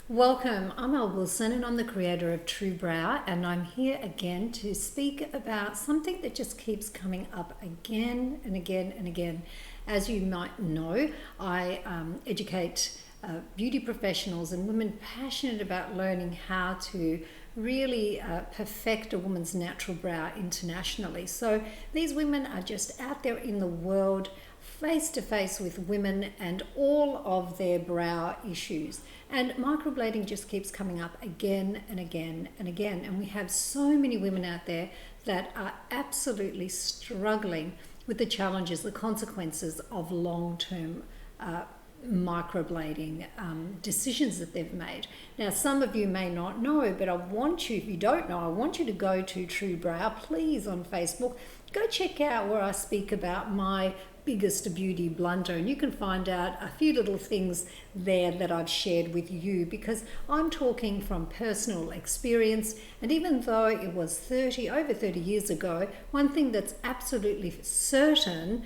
Welcome, I'm Elle Wilson and I'm the creator of TRUEBROW, and I'm here again to speak about something that just keeps coming up again and again and again. As you might know, I educate beauty professionals and women passionate about learning how to really perfect a woman's natural brow internationally. So these women are just out there in the world face to face with women and all of their brow issues. And microblading just keeps coming up again and again and again. And we have so many women out there that are absolutely struggling with the challenges, the consequences of long-term microblading decisions that they've made. Now, some of you may not know, but I want you, if you don't know, I want you to go to TRUEBROW, please, on Facebook. Go check out where I speak about my biggest beauty blunder, and you can find out a few little things there that I've shared with you, because I'm talking from personal experience. And even though it was over 30 years ago, one thing that's absolutely certain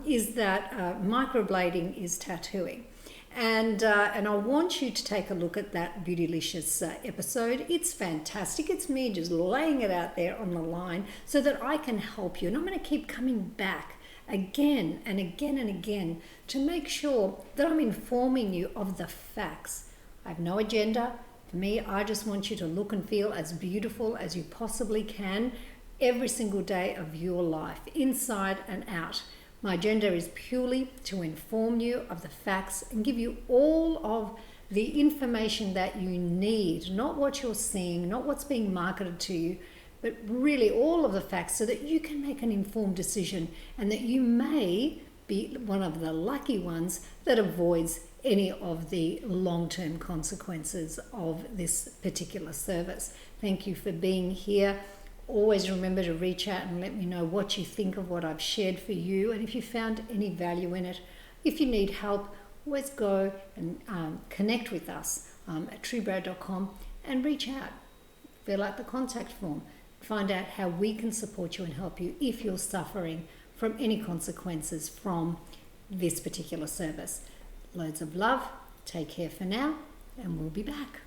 is that microblading is tattooing. And I want you to take a look at that Beautylicious episode. It's fantastic. It's me just laying it out there on the line so that I can help you. And I'm going to keep coming back again and again and again to make sure that I'm informing you of the facts. I have no agenda. For me, I just want you to look and feel as beautiful as you possibly can every single day of your life, inside and out. My agenda is purely to inform you of the facts and give you all of the information that you need, not what you're seeing, not what's being marketed to you, but really all of the facts so that you can make an informed decision and that you may be one of the lucky ones that avoids any of the long-term consequences of this particular service. Thank you for being here. Always remember to reach out and let me know what you think of what I've shared for you, and if you found any value in it. If you need help, always go and connect with us at TRUEBROW.com and reach out. Fill out the contact form. Find out how we can support you and help you if you're suffering from any consequences from this particular service. Loads of love. Take care for now, and we'll be back.